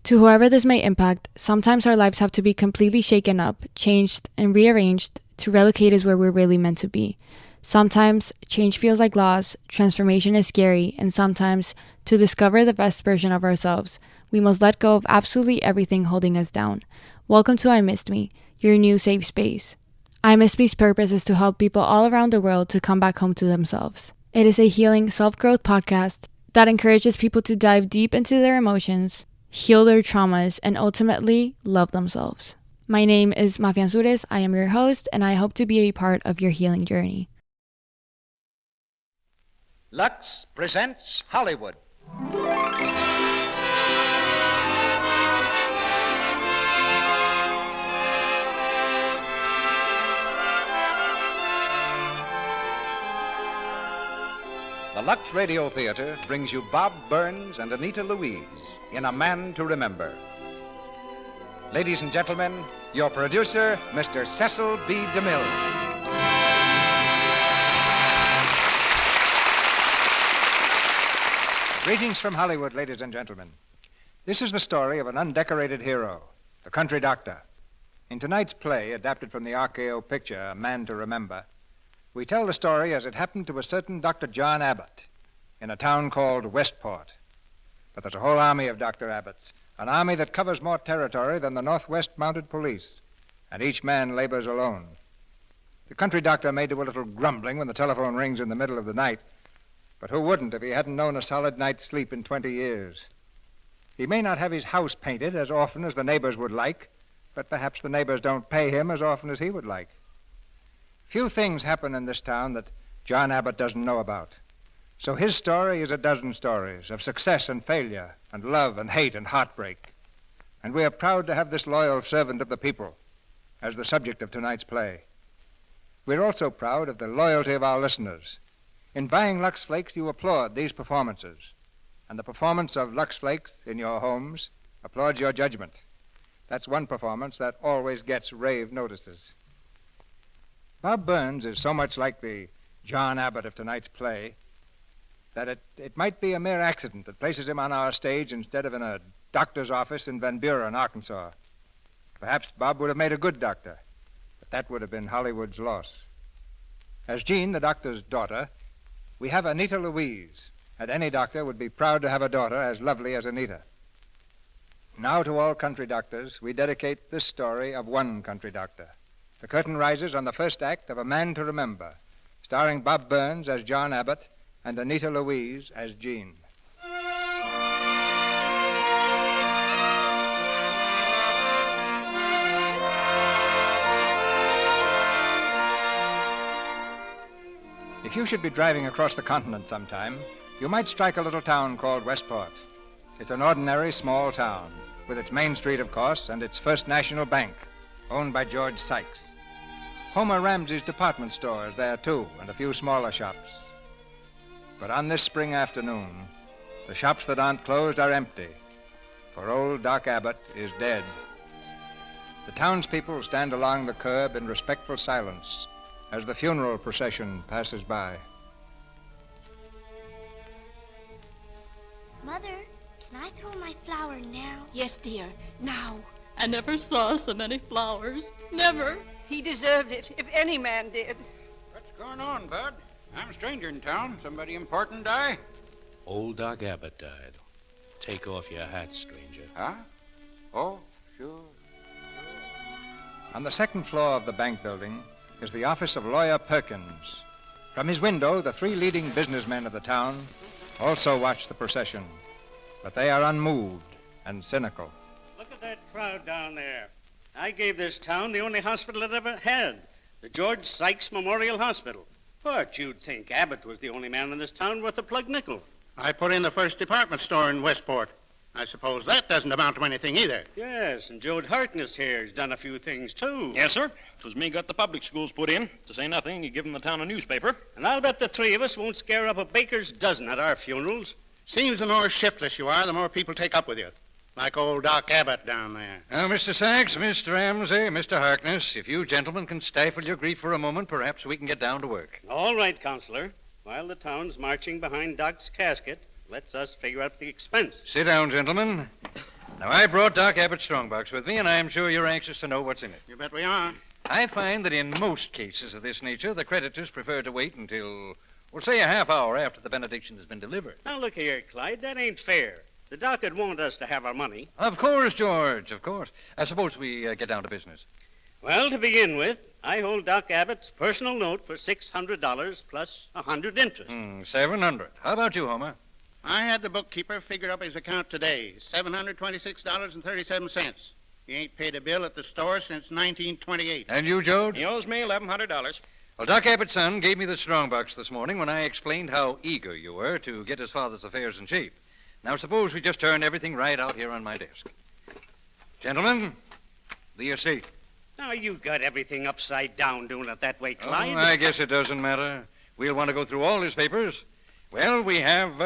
To whoever this may impact, sometimes our lives have to be completely shaken up, changed, and rearranged to relocate us where we're really meant to be. Sometimes change feels like loss, transformation is scary, and sometimes, to discover the best version of ourselves, we must let go of absolutely everything holding us down. Welcome to I Missed Me, your new safe space. I Missed Me's purpose is to help people all around the world to come back home to themselves. It is a healing self-growth podcast that encourages people to dive deep into their emotions, heal their traumas, and ultimately love themselves. My name is Mafia Ansures. I am your host, and I hope to be a part of your healing journey. Lux presents Hollywood. The Lux Radio Theater brings you Bob Burns and Anita Louise in A Man to Remember. Ladies and gentlemen, your producer, Mr. Cecil B. DeMille. Greetings from Hollywood, ladies and gentlemen. This is the story of an undecorated hero, the country doctor. In tonight's play, adapted from the RKO picture, A Man to Remember, we tell the story as it happened to a certain Dr. John Abbott in a town called Westport. But there's a whole army of Dr. Abbotts, an army that covers more territory than the Northwest Mounted Police, and each man labors alone. The country doctor may do a little grumbling when the telephone rings in the middle of the night, but who wouldn't if he hadn't known a solid night's sleep in 20 years? He may not have his house painted as often as the neighbors would like, but perhaps the neighbors don't pay him as often as he would like. Few things happen in this town that John Abbott doesn't know about. So his story is a dozen stories of success and failure, and love and hate and heartbreak. And we are proud to have this loyal servant of the people as the subject of tonight's play. We're also proud of the loyalty of our listeners. In buying Lux Flakes, you applaud these performances, and the performance of Lux Flakes in your homes applauds your judgment. That's one performance that always gets rave notices. Bob Burns is so much like the John Abbott of tonight's play that it might be a mere accident that places him on our stage instead of in a doctor's office in Van Buren, Arkansas. Perhaps Bob would have made a good doctor, but that would have been Hollywood's loss. As Jean, the doctor's daughter, we have Anita Louise, and any doctor would be proud to have a daughter as lovely as Anita. Now to all country doctors, we dedicate this story of one country doctor. The curtain rises on the first act of A Man to Remember, starring Bob Burns as John Abbott and Anita Louise as Jean. If you should be driving across the continent sometime, you might strike a little town called Westport. It's an ordinary small town, with its main street, of course, and its First National Bank, owned by George Sykes. Homer Ramsey's department store is there, too, and a few smaller shops. But on this spring afternoon, the shops that aren't closed are empty, for old Doc Abbott is dead. The townspeople stand along the curb in respectful silence as the funeral procession passes by. Mother, can I throw my flower now? Yes, dear, now. I never saw so many flowers. Never. He deserved it, if any man did. What's going on, Bud? I'm a stranger in town. Somebody important die? Old Doc Abbott died. Take off your hat, stranger. Huh? Oh, sure. On the second floor of the bank building is the office of Lawyer Perkins. From his window, the three leading businessmen of the town also watch the procession, but they are unmoved and cynical. Look at that crowd down there. I gave this town the only hospital it ever had, the George Sykes Memorial Hospital. But you'd think Abbott was the only man in this town worth a plug nickel. I put in the first department store in Westport. I suppose that doesn't amount to anything either. Yes, and Jode Harkness here has done a few things, too. Yes, sir. 'Twas me got the public schools put in. To say nothing, you give them the town a newspaper. And I'll bet the three of us won't scare up a baker's dozen at our funerals. Seems the more shiftless you are, the more people take up with you. Like old Doc Abbott down there. Now, Mr. Sachs, Mr. Ramsey, Mr. Harkness, if you gentlemen can stifle your grief for a moment, perhaps we can get down to work. All right, Counselor. While the town's marching behind Doc's casket, let's us figure out the expense. Sit down, gentlemen. Now, I brought Doc Abbott's strongbox with me, and I'm sure you're anxious to know what's in it. You bet we are. I find that in most cases of this nature, the creditors prefer to wait until, well, say a half hour after the benediction has been delivered. Now, look here, Clyde. That ain't fair. The doc would want us to have our money. Of course, George, of course. I suppose we get down to business. Well, to begin with, I hold Doc Abbott's personal note for $600 plus 100 interest. 700. How about you, Homer? I had the bookkeeper figure up his account today. $726.37. He ain't paid a bill at the store since 1928. And you, Joe? He owes me $1,100. Well, Doc Abbott's son gave me the strongbox this morning when I explained how eager you were to get his father's affairs in shape. Now, suppose we just turn everything right out here on my desk. Gentlemen, the estate. Now, you got everything upside down doing it that way, Clyde. Oh, I guess it doesn't matter. We'll want to go through all his papers. Well, we have,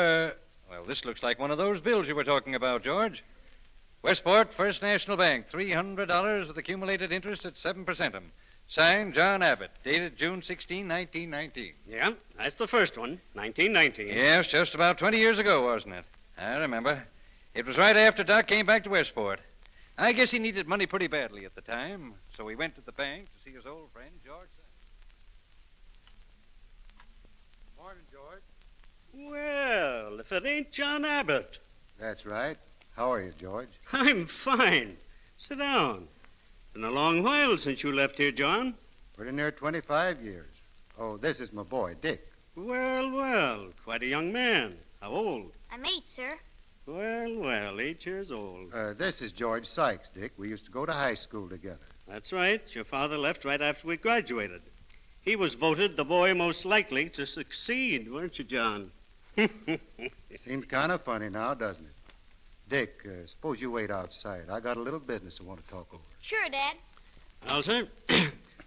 this looks like one of those bills you were talking about, George. Westport First National Bank, $300 with accumulated interest at 7%. Signed, John Abbott, dated June 16, 1919. Yeah, that's the first one, 1919. Yes, just about 20 years ago, wasn't it? I remember. It was right after Doc came back to Westport. I guess he needed money pretty badly at the time, so he went to the bank to see his old friend, George. Morning, George. Well, if it ain't John Abbott. That's right. How are you, George? I'm fine. Sit down. Been a long while since you left here, John. Pretty near 25 years. Oh, this is my boy, Dick. Well, quite a young man. How old? I'm 8, sir. Well, 8 years old. This is George Sykes, Dick. We used to go to high school together. That's right. Your father left right after we graduated. He was voted the boy most likely to succeed, weren't you, John? Seems kind of funny now, doesn't it? Dick, suppose you wait outside. I got a little business I want to talk over. Sure, Dad. Alter?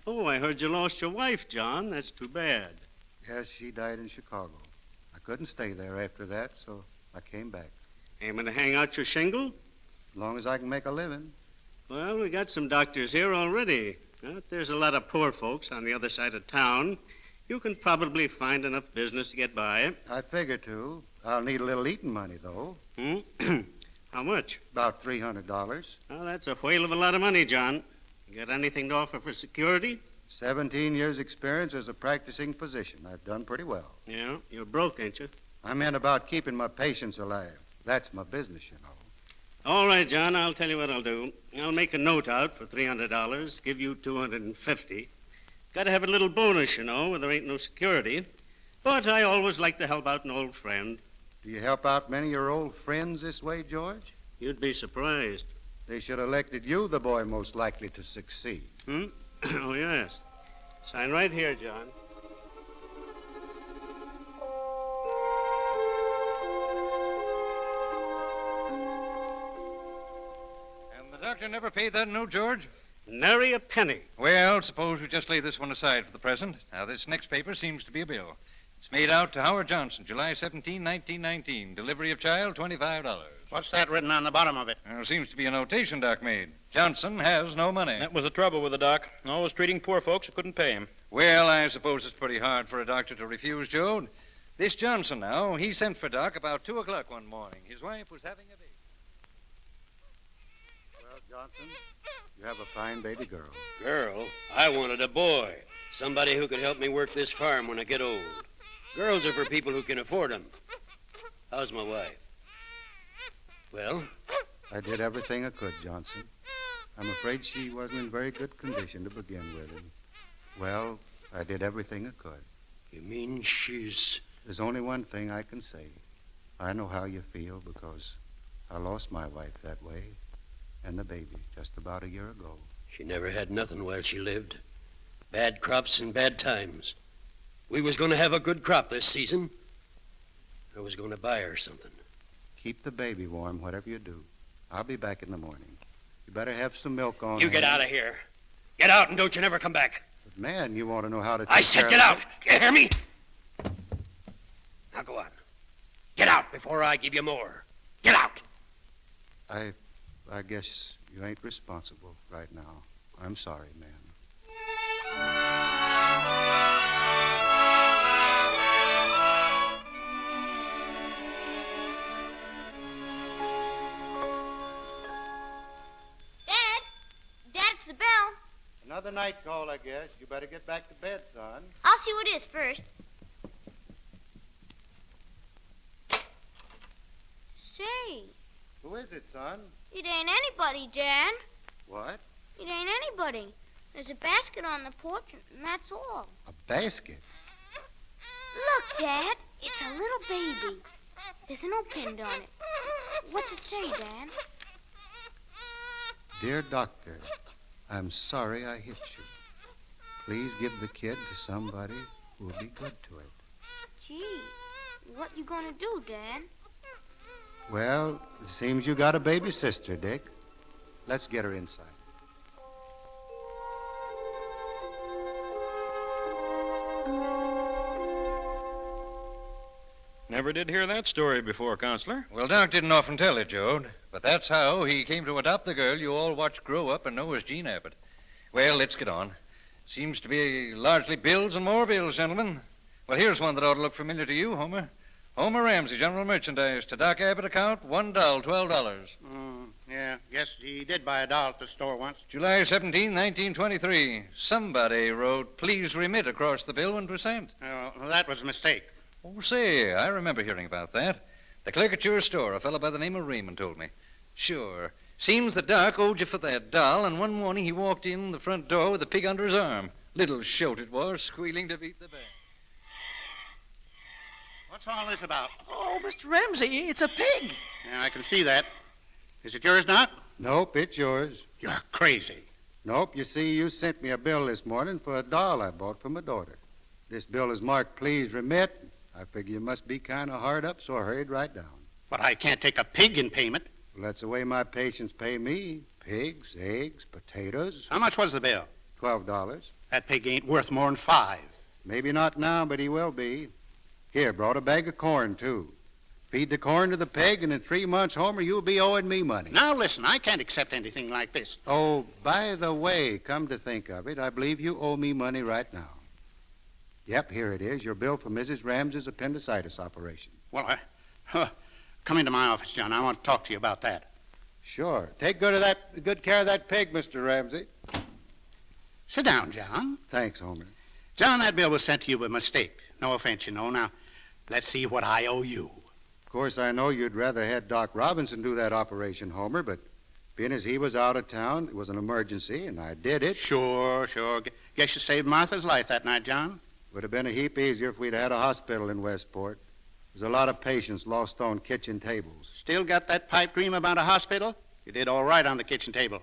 Oh, I heard you lost your wife, John. That's too bad. Yes, she died in Chicago. I couldn't stay there after that, so I came back. Aiming to hang out your shingle? As long as I can make a living. Well, we got some doctors here already. But there's a lot of poor folks on the other side of town. You can probably find enough business to get by. I figure to. I'll need a little eating money, though. How much? About $300. Well, that's a whale of a lot of money, John. You got anything to offer for security? 17 years' experience as a practicing physician. I've done pretty well. Yeah, you're broke, ain't you? I meant about keeping my patients alive. That's my business, you know. All right, John, I'll tell you what I'll do. I'll make a note out for $300, give you $250. Got to have a little bonus, you know, where there ain't no security. But I always like to help out an old friend. Do you help out many of your old friends this way, George? You'd be surprised. They should have elected you the boy most likely to succeed. Oh, yes. Sign right here, John. And the doctor never paid that note, George? Nary a penny. Well, suppose we just lay this one aside for the present. Now, this next paper seems to be a bill. It's made out to Howard Johnson, July 17, 1919. Delivery of child, $25. What's that written on the bottom of it? Well, seems to be a notation Doc made. Johnson has no money. That was the trouble with the doc. Always treating poor folks who couldn't pay him. Well, I suppose it's pretty hard for a doctor to refuse, Joe. This Johnson now, he sent for Doc about 2 o'clock one morning. His wife was having a baby. Well, Johnson, you have a fine baby girl. Girl? I wanted a boy. Somebody who could help me work this farm when I get old. Girls are for people who can afford them. How's my wife? Well? I did everything I could, Johnson. I'm afraid she wasn't in very good condition to begin with. And, well, I did everything I could. You mean she's... There's only one thing I can say. I know how you feel because I lost my wife that way and the baby just about a year ago. She never had nothing while she lived. Bad crops and bad times. We was going to have a good crop this season. I was going to buy her something. Keep the baby warm, whatever you do. I'll be back in the morning. You better have some milk on You hand. get out of here. Get out and don't you never come back. But man, you want to know how to take I said care get of out. You hear me? Now go on. Get out before I give you more. Get out. I guess you ain't responsible right now. I'm sorry, man. Another night call, I guess. You better get back to bed, son. I'll see what it is first. Say, Who is it, son? it ain't anybody, Dan. What? It ain't anybody. There's a basket on the porch, and that's all. A basket? Look, Dad. It's a little baby. There's no pin on it. What's it say, Dan? Dear doctor, I'm sorry I hit you. Please give the kid to somebody who'll be good to it. Gee, what you gonna do, Dan? Well, it seems you got a baby sister, Dick. Let's get her inside. Never did hear that story before, Counselor. Well, Doc didn't often tell it, Jode, but that's how he came to adopt the girl you all watched grow up and know as Jean Abbott. Well, let's get on. Seems to be largely bills and more bills, gentlemen. Well, here's one that ought to look familiar to you, Homer. Homer Ramsey, General Merchandise, to Doc Abbott account, $1, $12. Yeah, guess he did buy a doll at the store once. July 17, 1923. Somebody wrote, please remit across the bill when 1%. Well, that was a mistake. Oh, say, I remember hearing about that. The clerk at your store, a fellow by the name of Raymond, told me. Sure. Seems that Doc owed you for that doll, and one morning he walked in the front door with a pig under his arm. Little shoat it was, squealing to beat the band. What's all this about? Oh, Mr. Ramsey, it's a pig. Yeah, I can see that. Is it yours, Doc? Nope, it's yours. You're crazy. Nope, you see, you sent me a bill this morning for a doll I bought for my daughter. This bill is marked, please remit. I figure you must be kind of hard up, so I hurried right down. But I can't take a pig in payment. Well, that's the way my patients pay me. Pigs, eggs, potatoes. How much was the bill? $12. That pig ain't worth more than $5. Maybe not now, but he will be. Here, brought a bag of corn, too. Feed the corn to the pig, and in 3 months, Homer, you'll be owing me money. Now, listen, I can't accept anything like this. Oh, by the way, come to think of it, I believe you owe me money right now. Yep, here it is, your bill for Mrs. Ramsey's appendicitis operation. Well, come into my office, John. I want to talk to you about that. Sure. Take good care of that pig, Mr. Ramsey. Sit down, John. Thanks, Homer. John, that bill was sent to you by mistake. No offense, you know. Now, let's see what I owe you. Of course, I know you'd rather had Doc Robinson do that operation, Homer, but being as he was out of town, it was an emergency, and I did it. Sure. Guess you saved Martha's life that night, John. Would have been a heap easier if we'd had a hospital in Westport. There's a lot of patients lost on kitchen tables. Still got that pipe dream about a hospital? You did all right on the kitchen table.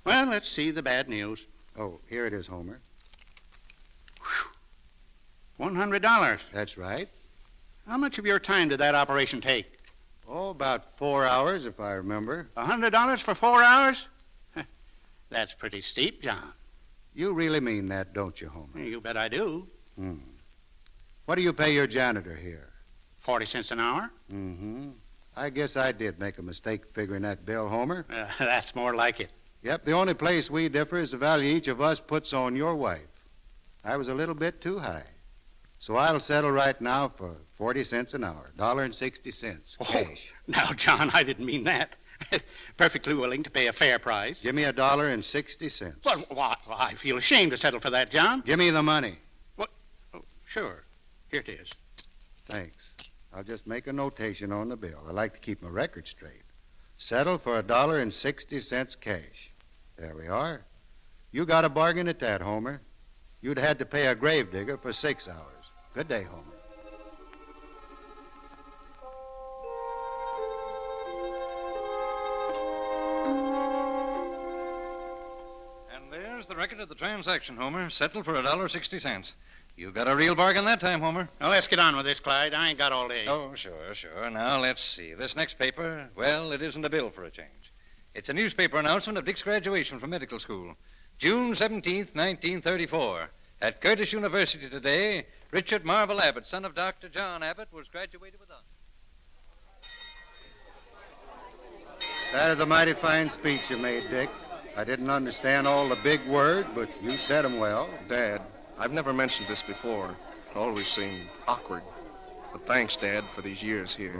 Well, let's see the bad news. Oh, here it is, Homer. $100. That's right. How much of your time did that operation take? Oh, about 4 hours, if I remember. $100 for 4 hours? That's pretty steep, John. You really mean that, don't you, Homer? You bet I do. What do you pay your janitor here? 40 cents an hour? Mm-hmm. I guess I did make a mistake figuring that bill, Homer. That's more like it. Yep, the only place we differ is the value each of us puts on your wife. I was a little bit too high. So I'll settle right now for 40 cents an hour, $1.60 cash. Now, John, I didn't mean that. Perfectly willing to pay a fair price. Give me $1.60. Well, I feel ashamed to settle for that, John. Give me the money. What? Oh, sure. Here it is. Thanks. I'll just make a notation on the bill. I like to keep my record straight. Settle for $1.60 cash. There we are. You got a bargain at that, Homer. You'd had to pay a gravedigger for 6 hours. Good day, Homer. And there's the record of the transaction, Homer. Settled for $1.60. You got a real bargain that time, Homer. Well, let's get on with this, Clyde. I ain't got all day. Oh, sure. Now, let's see. This next paper, well, it isn't a bill for a change. It's a newspaper announcement of Dick's graduation from medical school. June 17th, 1934. At Curtis University today, Richard Marvel Abbott, son of Dr. John Abbott, was graduated with honors. That is a mighty fine speech you made, Dick. I didn't understand all the big words, but you said them well. Dad, I've never mentioned this before. It always seemed awkward. But thanks, Dad, for these years here.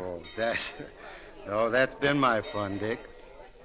Oh, that's been my fun, Dick.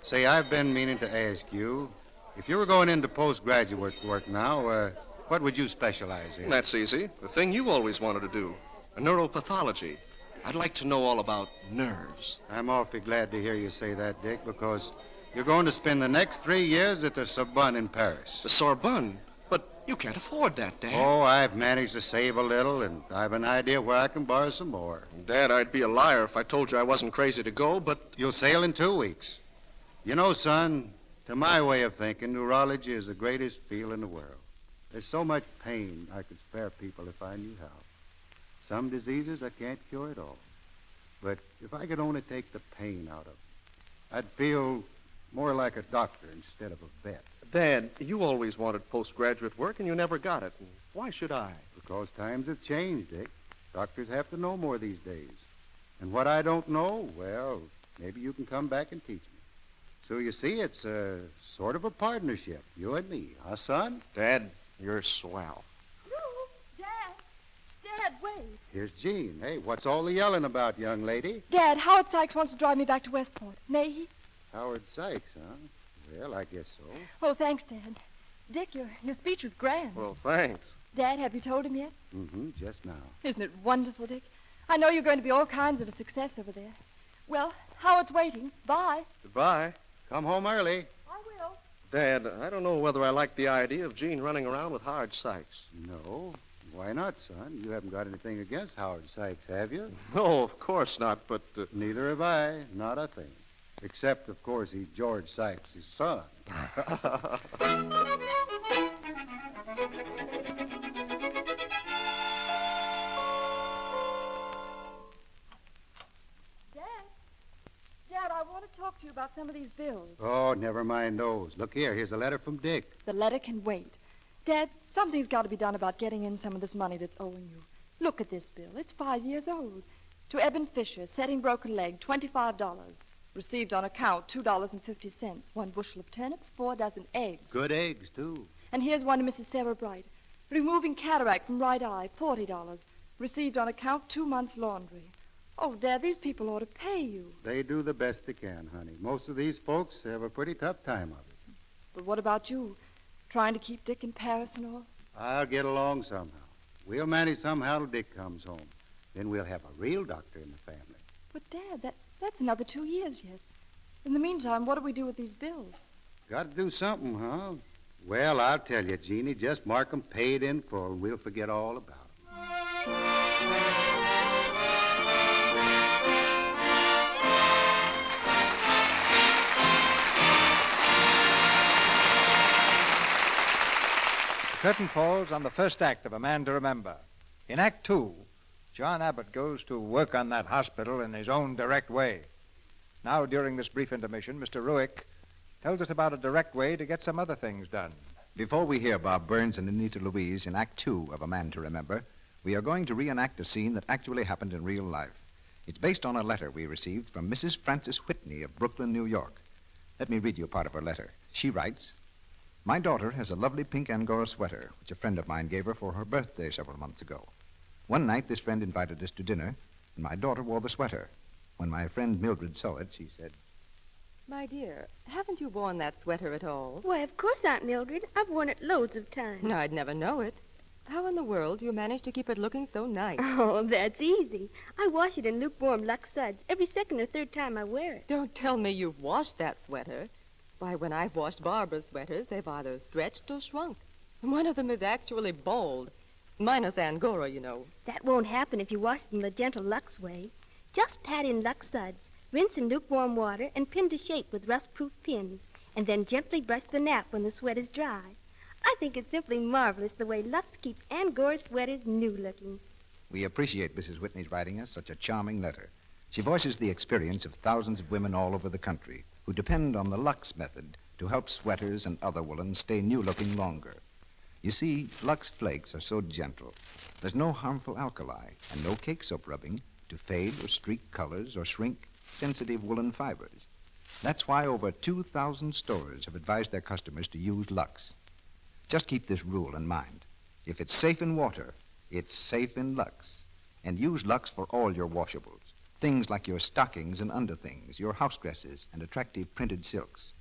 Say, I've been meaning to ask you, If you were going into postgraduate work now, what would you specialize in? That's easy. The thing you always wanted to do. A neuropathology. I'd like to know all about nerves. I'm awfully glad to hear you say that, Dick, because you're going to spend the next 3 years at the Sorbonne in Paris. The Sorbonne? But you can't afford that, Dad. Oh, I've managed to save a little, and I've an idea where I can borrow some more. Dad, I'd be a liar if I told you I wasn't crazy to go, but... You'll sail in 2 weeks. You know, son, to my way of thinking, neurology is the greatest field in the world. There's so much pain I could spare people if I knew how. Some diseases I can't cure at all. But if I could only take the pain out of them, I'd feel more like a doctor instead of a vet. Dad, you always wanted postgraduate work, and you never got it. Why should I? Because times have changed, Dick. Doctors have to know more these days. And what I don't know, well, maybe you can come back and teach me. So you see, it's a sort of a partnership, you and me, huh, son? Dad, you're swell. Dad, wait. Here's Jean. Hey, what's all the yelling about, young lady? Dad, Howard Sykes wants to drive me back to Westport. May he? Howard Sykes, huh? Well, I guess so. Oh, thanks, Dad. Dick, your speech was grand. Well, thanks. Dad, have you told him yet? Mm-hmm, just now. Isn't it wonderful, Dick? I know you're going to be all kinds of a success over there. Well, Howard's waiting. Bye. Goodbye. Come home early. I will. Dad, I don't know whether I like the idea of Jean running around with Howard Sykes. No. Why not, son? You haven't got anything against Howard Sykes, have you? No, of course not, but... Neither have I. Not a thing. Except, of course, he's George Sykes' son. Dad, I want to talk to you about some of these bills. Oh, never mind those. Look here. Here's a letter from Dick. The letter can wait. Dad, something's got to be done about getting in some of this money that's owing you. Look at this bill. It's 5 years old. To Eben Fisher, setting broken leg, $25. Received on account, $2.50. 1 bushel of turnips, 4 dozen eggs. Good eggs, too. And here's one to Mrs. Sarah Bright. Removing cataract from right eye, $40. Received on account, 2 months' laundry. Oh, Dad, these people ought to pay you. They do the best they can, honey. Most of these folks have a pretty tough time of it. But what about you? Trying to keep Dick in Paris and all? I'll get along somehow. We'll manage somehow till Dick comes home. Then we'll have a real doctor in the family. But, Dad, that's another 2 years yet. In the meantime, what do we do with these bills? Got to do something, huh? Well, I'll tell you, Jeannie, just mark 'em paid in full, and we'll forget all about 'em. The curtain falls on the first act of A Man to Remember. In Act 2, John Abbott goes to work on that hospital in his own direct way. Now, during this brief intermission, Mr. Ruick tells us about a direct way to get some other things done. Before we hear Bob Burns and Anita Louise in Act 2 of A Man to Remember, we are going to reenact a scene that actually happened in real life. It's based on a letter we received from Mrs. Frances Whitney of Brooklyn, New York. Let me read you part of her letter. She writes, "My daughter has a lovely pink Angora sweater, which a friend of mine gave her for her birthday several months ago. One night, this friend invited us to dinner, and my daughter wore the sweater. When my friend Mildred saw it, she said, 'My dear, haven't you worn that sweater at all?' Why, of course, Aunt Mildred. I've worn it loads of times. I'd never know it. How in the world do you manage to keep it looking so nice? Oh, that's easy. I wash it in lukewarm Lux suds every second or third time I wear it. Don't tell me you've washed that sweater. Why, when I've washed Barbara's sweaters, they've either stretched or shrunk. And one of them is actually bald. Minus Angora, you know. That won't happen if you wash them the gentle Lux way. Just pat in Lux suds, rinse in lukewarm water, and pin to shape with rust-proof pins. And then gently brush the nap when the sweat is dry. I think it's simply marvelous the way Lux keeps Angora sweaters new-looking." We appreciate Mrs. Whitney's writing us such a charming letter. She voices the experience of thousands of women all over the country who depend on the Lux method to help sweaters and other woolens stay new-looking longer. You see, Lux flakes are so gentle. There's no harmful alkali and no cake soap rubbing to fade or streak colors or shrink sensitive woolen fibers. That's why over 2,000 stores have advised their customers to use Lux. Just keep this rule in mind. If it's safe in water, it's safe in Lux. And use Lux for all your washables. Things like your stockings and underthings, your house dresses, and attractive printed silks.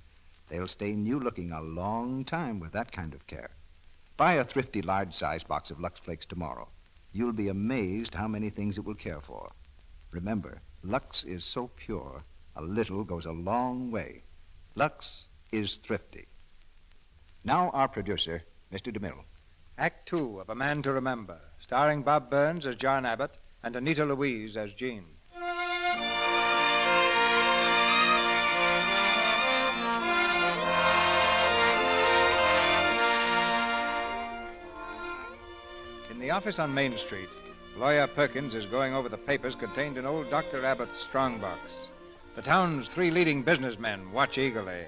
They'll stay new-looking a long time with that kind of care. Buy a thrifty large-size box of Lux Flakes tomorrow. You'll be amazed how many things it will care for. Remember, Lux is so pure, a little goes a long way. Lux is thrifty. Now our producer, Mr. DeMille. Act 2 of A Man to Remember, starring Bob Burns as John Abbott and Anita Louise as Jean. In the office on Main Street, Lawyer Perkins is going over the papers contained in old Dr. Abbott's strongbox. The town's 3 leading businessmen watch eagerly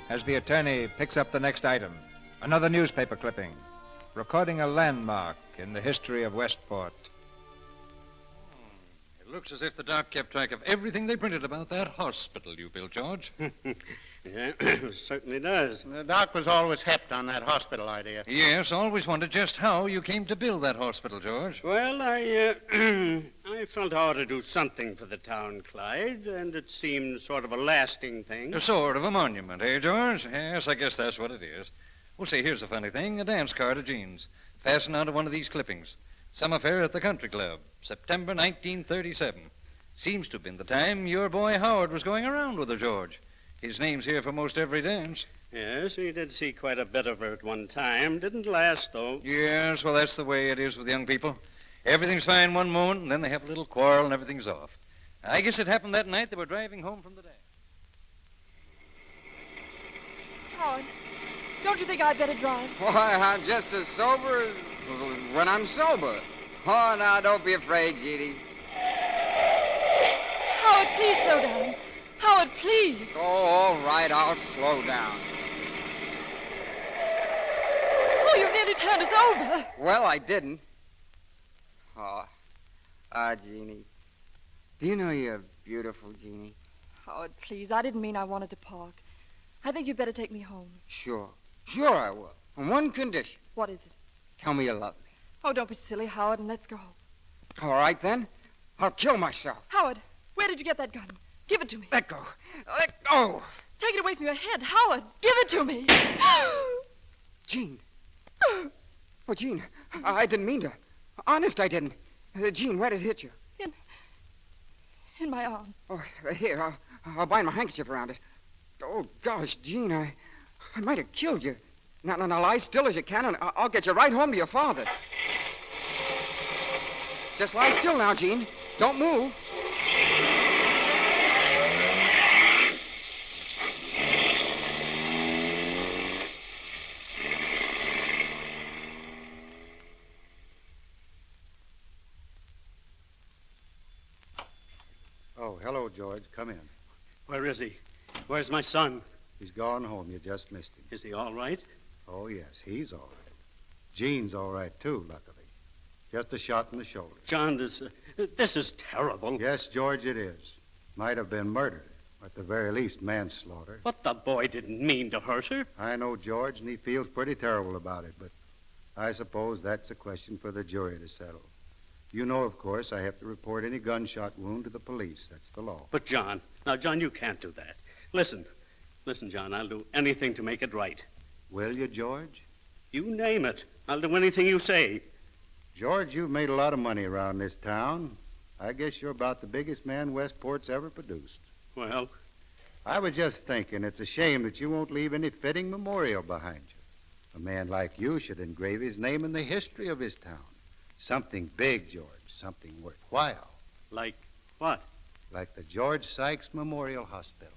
as the attorney picks up the next item, another newspaper clipping, recording a landmark in the history of Westport. It looks as if the doc kept track of everything they printed about that hospital you built, George. Yeah, it certainly does. The doc was always hepped on that hospital idea. Yes, always wondered just how you came to build that hospital, George. Well, I felt I ought to do something for the town, Clyde, and it seemed sort of a lasting thing. A sort of a monument, eh, George? Yes, I guess that's what it is. Well, see, here's a funny thing, a dance card of Jean's, fastened onto one of these clippings. Some affair at the country club, September 1937. Seems to have been the time your boy Howard was going around with her, George. His name's here for most every dance. Yes, we did see quite a bit of her at one time. Didn't last, though. Yes, well, that's the way it is with young people. Everything's fine one moment, and then they have a little quarrel and everything's off. I guess it happened that night they were driving home from the dance. Howard, don't you think I'd better drive? Why, I'm just as sober as when I'm sober. Oh, now, don't be afraid, Jeannie. Howard, please slow down. Howard, please. Oh, all right, I'll slow down. Oh, you nearly turned us over. Well, I didn't. Jeannie. Do you know you're beautiful, Jeannie? Howard, please, I didn't mean I wanted to park. I think you'd better take me home. Sure I will. On one condition. What is it? Tell me you love me. Oh, don't be silly, Howard, and let's go home. All right, then. I'll kill myself. Howard, where did you get that gun? Give it to me. Let go. Let go. Take it away from your head. Howard, give it to me. Jean. Oh, Jean, I didn't mean to. Honest, I didn't. Jean, where did it hit you? In my arm. Oh, here, I'll bind my handkerchief around it. Oh, gosh, Jean, I might have killed you. Now, lie still as you can, and I'll get you right home to your father. Just lie still now, Jean. Don't move. Oh, hello, George. Come in. Where is he? Where's my son? He's gone home. You just missed him. Is he all right? Oh, yes, he's all right. Jean's all right, too, luckily. Just a shot in the shoulder. John, this is terrible. Yes, George, it is. Might have been murder. At the very least, manslaughter. But the boy didn't mean to hurt her. I know, George, and he feels pretty terrible about it, but I suppose that's a question for the jury to settle. You know, of course, I have to report any gunshot wound to the police. That's the law. But, John, you can't do that. Listen, John, I'll do anything to make it right. Will you, George? You name it. I'll do anything you say. George, you've made a lot of money around this town. I guess you're about the biggest man Westport's ever produced. Well? I was just thinking it's a shame that you won't leave any fitting memorial behind you. A man like you should engrave his name in the history of his town. Something big, George. Something worthwhile. Like what? Like the George Sykes Memorial Hospital.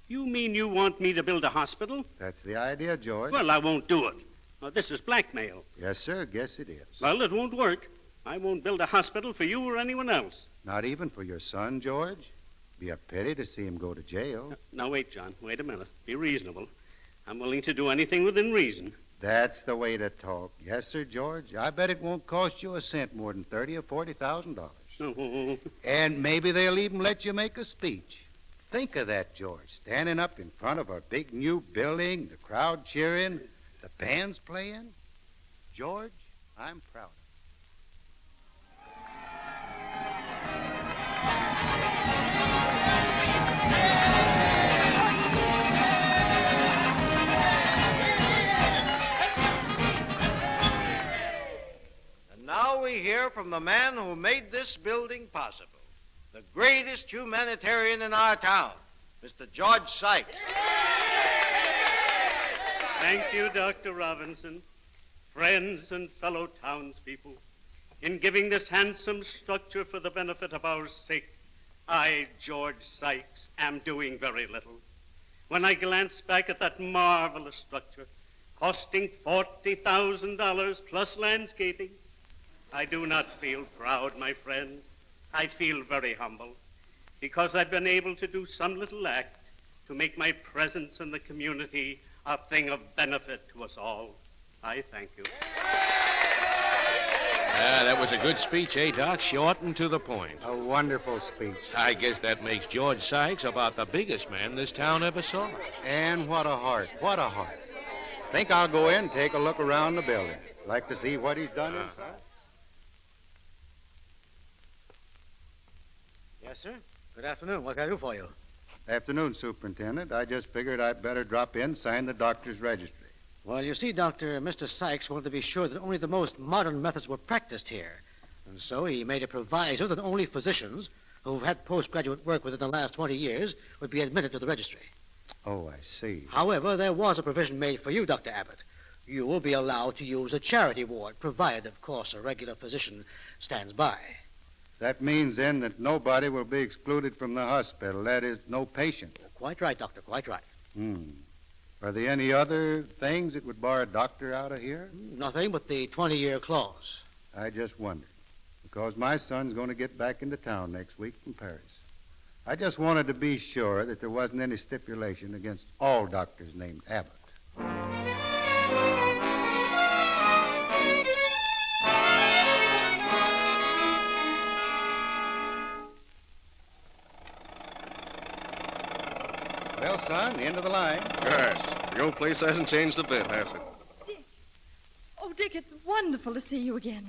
You mean you want me to build a hospital? That's the idea, George. Well, I won't do it. Now, this is blackmail. Yes, sir. Guess it is. Well, it won't work. I won't build a hospital for you or anyone else. Not even for your son, George? Be a pity to see him go to jail. Now, wait, John. Wait a minute. Be reasonable. I'm willing to do anything within reason. That's the way to talk. Yes, sir, George. I bet it won't cost you a cent more than $30,000 or $40,000. No. And maybe they'll even let you make a speech. Think of that, George. Standing up in front of a big new building, the crowd cheering, the band's playing. George, I'm proud of you. from the man who made this building possible, the greatest humanitarian in our town, Mr. George Sykes. Thank you, Dr. Robinson, friends and fellow townspeople. In giving this handsome structure for the benefit of our sick, I, George Sykes, am doing very little. When I glance back at that marvelous structure, costing $40,000 plus landscaping, I do not feel proud, my friends. I feel very humble, because I've been able to do some little act to make my presence in the community a thing of benefit to us all. I thank you. That was a good speech, eh, Doc? Short and to the point. A wonderful speech. I guess that makes George Sykes about the biggest man this town ever saw. And what a heart, what a heart. Think I'll go in and take a look around the building. Like to see what he's done inside. Yes, sir. Good afternoon. What can I do for you? Afternoon, Superintendent. I just figured I'd better drop in, sign the doctor's registry. Well, you see, Doctor, Mr. Sykes wanted to be sure that only the most modern methods were practiced here. And so he made a proviso that only physicians who've had postgraduate work within the last 20 years would be admitted to the registry. Oh, I see. However, there was a provision made for you, Dr. Abbott. You will be allowed to use a charity ward, provided, of course, a regular physician stands by. That means, then, that nobody will be excluded from the hospital. That is, no patient. Quite right, Doctor, quite right. Are there any other things that would bar a doctor out of here? Nothing but the 20-year clause. I just wondered, because my son's going to get back into town next week from Paris. I just wanted to be sure that there wasn't any stipulation against all doctors named Abbott. Well, son, the end of the line. Gosh, the old place hasn't changed a bit, has it? Dick. Oh, Dick, it's wonderful to see you again.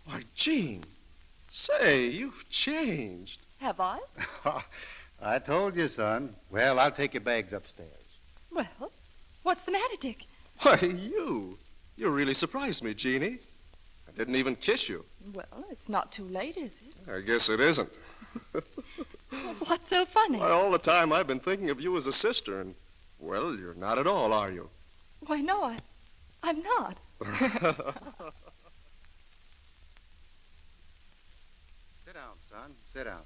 Why, Jean, say, you've changed. Have I? I told you, son. Well, I'll take your bags upstairs. Well, what's the matter, Dick? Why, you really surprised me, Jeannie. I didn't even kiss you. Well, it's not too late, is it? I guess it isn't. What's so funny? Why, all the time I've been thinking of you as a sister, and, well, you're not at all, are you? Why, no, I'm not. Sit down, son. Sit down.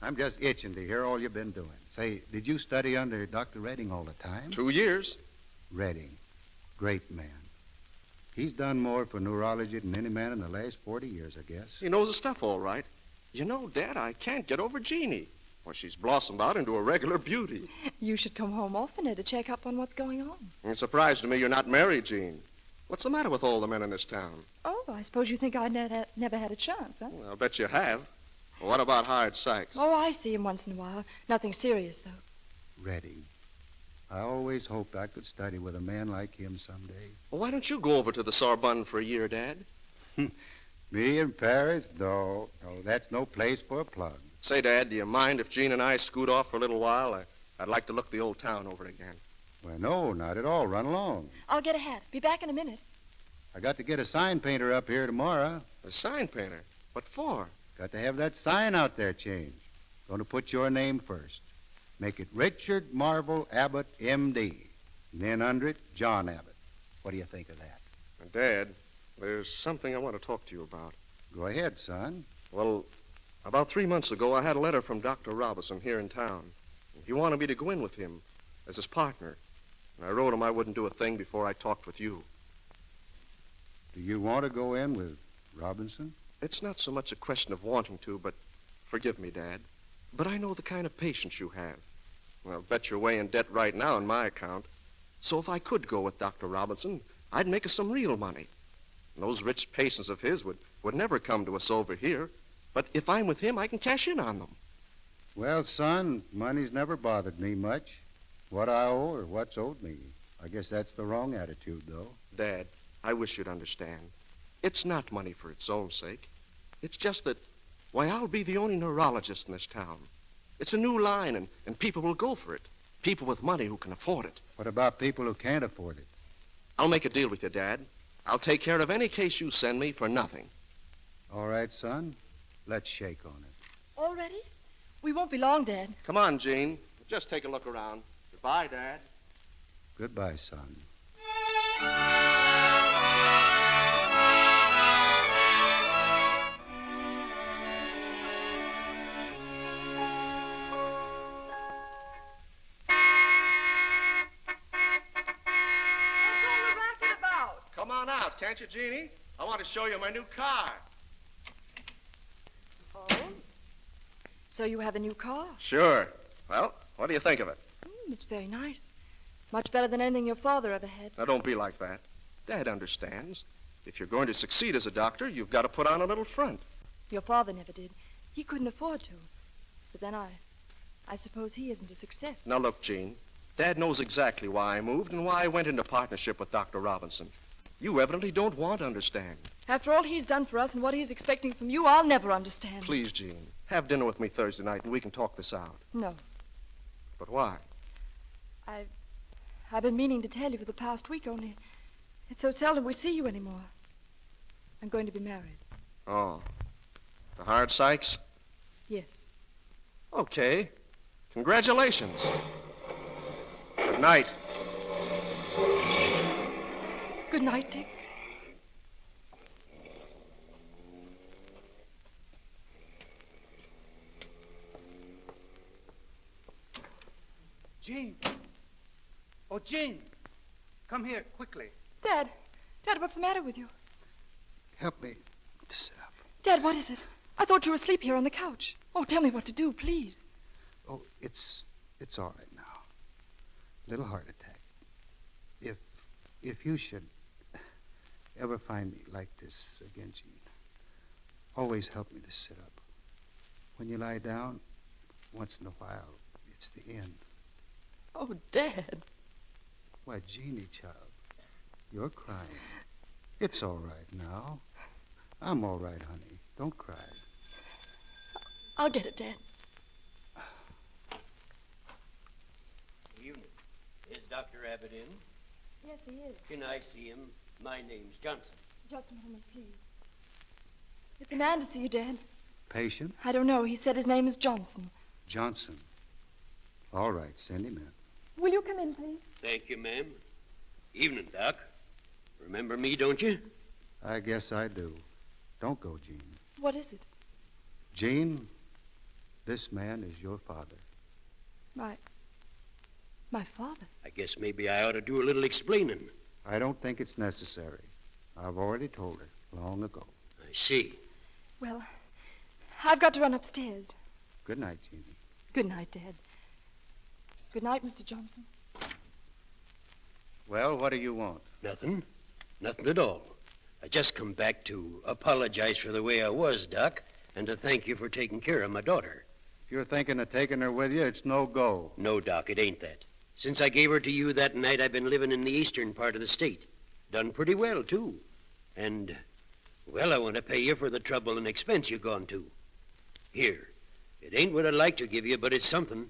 I'm just itching to hear all you've been doing. Say, did you study under Dr. Redding all the time? 2 years. Redding. Great man. He's done more for neurology than any man in the last 40 years, I guess. He knows the stuff all right. You know, Dad, I can't get over Jeannie. Well, she's blossomed out into a regular beauty. You should come home oftener to check up on what's going on. It's a surprise to me you're not married, Jean. What's the matter with all the men in this town? Oh, I suppose you think I never had a chance, huh? Well, I'll bet you have. Well, what about Howard Sykes? Oh, I see him once in a while. Nothing serious, though. Redding. I always hoped I could study with a man like him someday. Well, why don't you go over to the Sorbonne for a year, Dad? Me in Paris? No, that's no place for a plug. Say, Dad, do you mind if Jean and I scoot off for a little while? I'd like to look the old town over again. Well, no, not at all. Run along. I'll get a hat. Be back in a minute. I got to get a sign painter up here tomorrow. A sign painter? What for? Got to have that sign out there changed. Going to put your name first. Make it Richard Marvel Abbott, M.D. And then under it, John Abbott. What do you think of that? Dad, there's something I want to talk to you about. Go ahead, son. Well, about 3 months ago, I had a letter from Dr. Robinson here in town. He wanted me to go in with him as his partner. And I wrote him I wouldn't do a thing before I talked with you. Do you want to go in with Robinson? It's not so much a question of wanting to, but forgive me, Dad. But I know the kind of patience you have. Well, I'll bet you're way in debt right now on my account. So if I could go with Dr. Robinson, I'd make us some real money. And those rich patients of his would never come to us over here. But if I'm with him, I can cash in on them. Well, son, money's never bothered me much. What I owe or what's owed me. I guess that's the wrong attitude, though. Dad, I wish you'd understand. It's not money for its own sake. It's just that, why, I'll be the only neurologist in this town. It's a new line, and people will go for it. People with money who can afford it. What about people who can't afford it? I'll make a deal with you, Dad. I'll take care of any case you send me for nothing. All right, son. Let's shake on it. Already? We won't be long, Dad. Come on, Gene. Just take a look around. Goodbye, Dad. Goodbye, son. Come on out, can't you, Jeannie? I want to show you my new car. Oh? So you have a new car? Sure. Well, what do you think of it? It's very nice. Much better than anything your father ever had. Now, don't be like that. Dad understands. If you're going to succeed as a doctor, you've got to put on a little front. Your father never did. He couldn't afford to. But then I suppose he isn't a success. Now, look, Gene. Dad knows exactly why I moved and why I went into partnership with Dr. Robinson. You evidently don't want to understand. After all he's done for us and what he's expecting from you, I'll never understand. Please, Gene, have dinner with me Thursday night and we can talk this out. No. But why? I've been meaning to tell you for the past week, only it's so seldom we see you anymore. I'm going to be married. Oh. The Hard Sykes? Yes. Okay. Congratulations. Good night. Good night, Dick. Jean. Oh, Jean. Come here, quickly. Dad, what's the matter with you? Help me to sit up. Dad, what is it? I thought you were asleep here on the couch. Oh, tell me what to do, please. Oh, it's all right now. Little heart attack. If you should ever find me like this again, Jean, always help me to sit up. When you lie down, once in a while, it's the end. Oh, Dad. Why, Jeannie, child, you're crying. It's all right now. I'm all right, honey. Don't cry. I'll get it, Dad. Evening. Is Dr. Abbott in? Yes, he is. Can I see him? My name's Johnson. Just a moment, please. It's a man to see you, Dad. Patient? I don't know. He said his name is Johnson. Johnson. All right, send him in. Will you come in, please? Thank you, ma'am. Evening, Doc. Remember me, don't you? I guess I do. Don't go, Jean. What is it? Jean, this man is your father. My father? I guess maybe I ought to do a little explaining. I don't think it's necessary. I've already told her long ago. I see. Well, I've got to run upstairs. Good night, Jeannie. Good night, Dad. Good night, Mr. Johnson. Well, what do you want? Nothing. Nothing at all. I just come back to apologize for the way I was, Doc, and to thank you for taking care of my daughter. If you're thinking of taking her with you, it's no go. No, Doc, it ain't that. Since I gave her to you that night, I've been living in the eastern part of the state. Done pretty well, too. And, well, I want to pay you for the trouble and expense you've gone to. Here. It ain't what I'd like to give you, but it's something.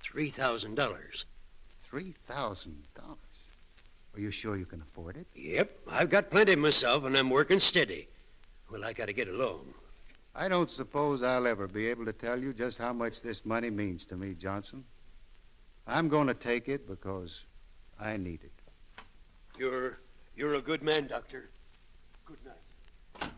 $3,000. $3,000? Are you sure you can afford it? Yep. I've got plenty myself, and I'm working steady. Well, I got to get along. I don't suppose I'll ever be able to tell you just how much this money means to me, Johnson. I'm going to take it because I need it. You're a good man, Doctor. Good night.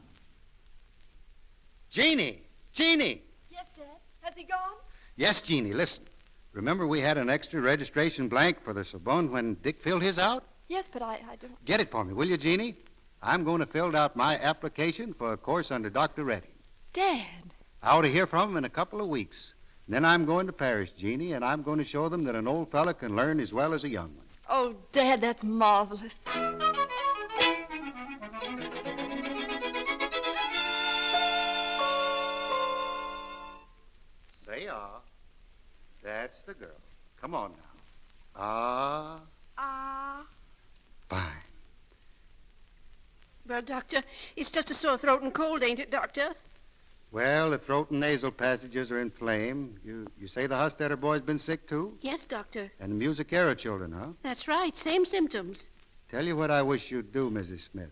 Jeannie! Jeannie! Yes, Dad. Has he gone? Yes, Jeannie, listen. Remember we had an extra registration blank for the Sorbonne when Dick filled his out? Yes, but I don't... Get it for me, will you, Jeannie? I'm going to fill out my application for a course under Dr. Redding. Dad! I ought to hear from him in a couple of weeks. Then I'm going to Paris, Jeannie, and I'm going to show them that an old fella can learn as well as a young one. Oh, Dad, that's marvelous. Say ah. That's the girl. Come on now. Ah. Ah. Fine. Well, Doctor, it's just a sore throat and cold, ain't it, Doctor? Well, the throat and nasal passages are inflamed. You say the Hostetter boy's been sick, too? Yes, Doctor. And the Musicara children, huh? That's right. Same symptoms. Tell you what I wish you'd do, Mrs. Smith.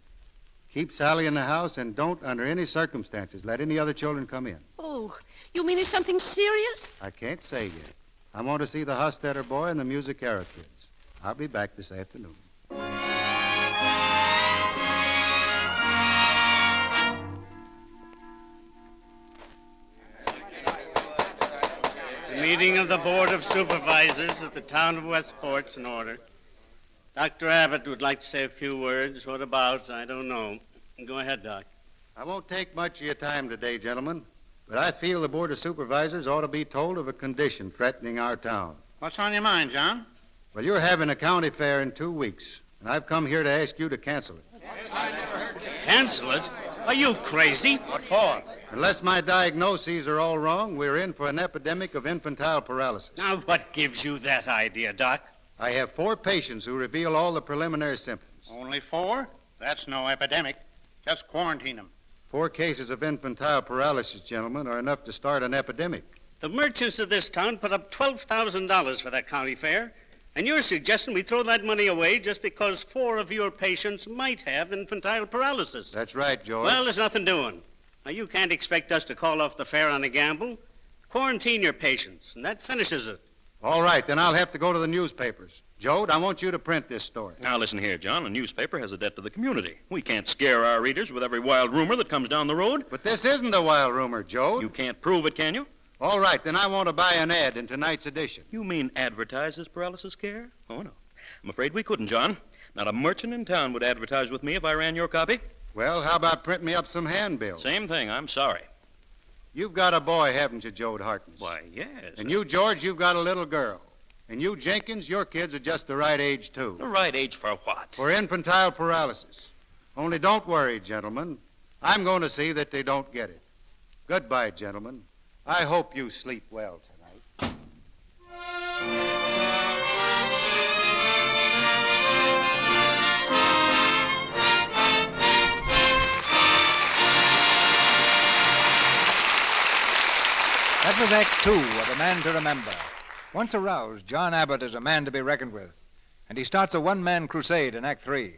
Keep Sally in the house and don't, under any circumstances, let any other children come in. Oh, you mean it's something serious? I can't say yet. I want to see the Hostetter boy and the Musicara kids. I'll be back this afternoon. The meeting of the Board of Supervisors of the town of Westport's in order. Dr. Abbott would like to say a few words. What about? I don't know. Go ahead, Doc. I won't take much of your time today, gentlemen, but I feel the Board of Supervisors ought to be told of a condition threatening our town. What's on your mind, John? Well, you're having a county fair in 2 weeks, and I've come here to ask you to cancel it. Cancel it? Are you crazy? What for? Unless my diagnoses are all wrong, we're in for an epidemic of infantile paralysis. Now, what gives you that idea, Doc? I have 4 patients who reveal all the preliminary symptoms. Only 4? That's no epidemic. Just quarantine them. 4 cases of infantile paralysis, gentlemen, are enough to start an epidemic. The merchants of this town put up $12,000 for that county fair, and you're suggesting we throw that money away just because 4 of your patients might have infantile paralysis. That's right, George. Well, there's nothing doing. Now, you can't expect us to call off the fair on a gamble. Quarantine your patients, and that finishes it. All right, then I'll have to go to the newspapers. Jode, I want you to print this story. Now, listen here, John. A newspaper has a debt to the community. We can't scare our readers with every wild rumor that comes down the road. But this isn't a wild rumor, Jode. You can't prove it, can you? All right, then I want to buy an ad in tonight's edition. You mean advertise this paralysis scare? Oh, no. I'm afraid we couldn't, John. Not a merchant in town would advertise with me if I ran your copy. Well, how about printing me up some handbills? Same thing. I'm sorry. You've got a boy, haven't you, Jode Harkness? Why, yes. And you, George, you've got a little girl. And you, Jenkins, your kids are just the right age, too. The right age for what? For infantile paralysis. Only don't worry, gentlemen. I'm going to see that they don't get it. Goodbye, gentlemen. I hope you sleep well tonight. That was Act 2 of A Man to Remember. Once aroused, John Abbott is a man to be reckoned with, and he starts a one-man crusade in Act 3.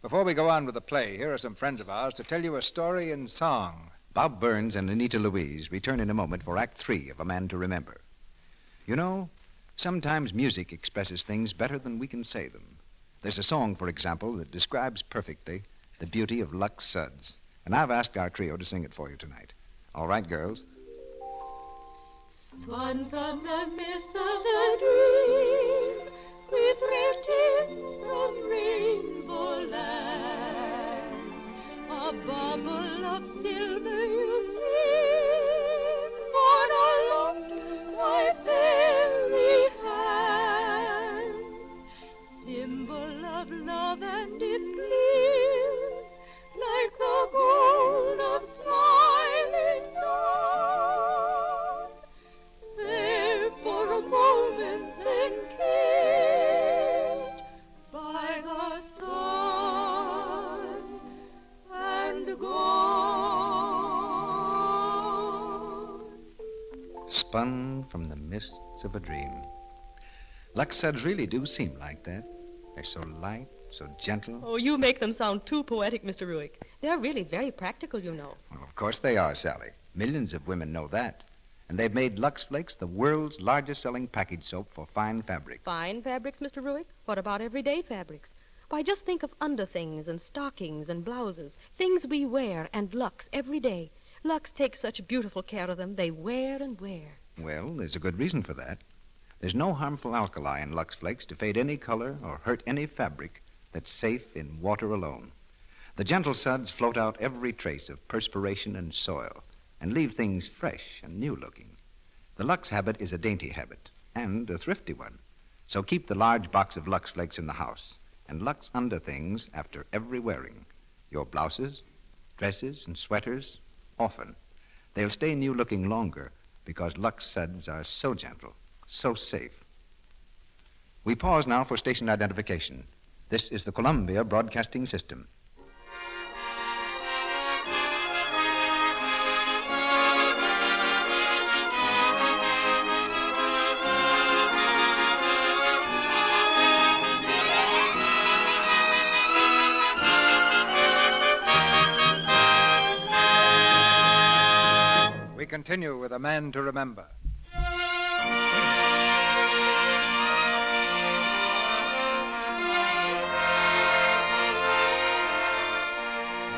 Before we go on with the play, here are some friends of ours to tell you a story in song. Bob Burns and Anita Louise return in a moment for Act 3 of A Man to Remember. You know, sometimes music expresses things better than we can say them. There's a song, for example, that describes perfectly the beauty of Lux Suds, and I've asked our trio to sing it for you tonight. All right, girls? Swan from the midst of the dream, we drifted from rainbow land. A bubble of silver you sing, on a long white fairy hand. Symbol of love and it gleams, like the gold of smiling dawn. There for a moment then kissed by the sun and gone. Spun from the mists of a dream. Lux Suds really do seem like that. They're so light, so gentle. Oh, you make them sound too poetic, Mr. Ruick. They're really very practical, you know. Well, of course they are, Sally. Millions of women know that. And they've made Lux Flakes the world's largest selling package soap for fine fabric. Fine fabrics, Mr. Ruick? What about everyday fabrics? Why, just think of underthings and stockings and blouses, things we wear and Lux every day. Lux takes such beautiful care of them, they wear and wear. Well, there's a good reason for that. There's no harmful alkali in Lux Flakes to fade any color or hurt any fabric that's safe in water alone. The gentle suds float out every trace of perspiration and soil and leave things fresh and new-looking. The Lux habit is a dainty habit and a thrifty one. So keep the large box of Lux Flakes in the house and Lux underthings after every wearing. Your blouses, dresses, and sweaters, often. They'll stay new-looking longer because Lux suds are so gentle, so safe. We pause now for station identification. This is the Columbia Broadcasting System. continue with A Man to Remember.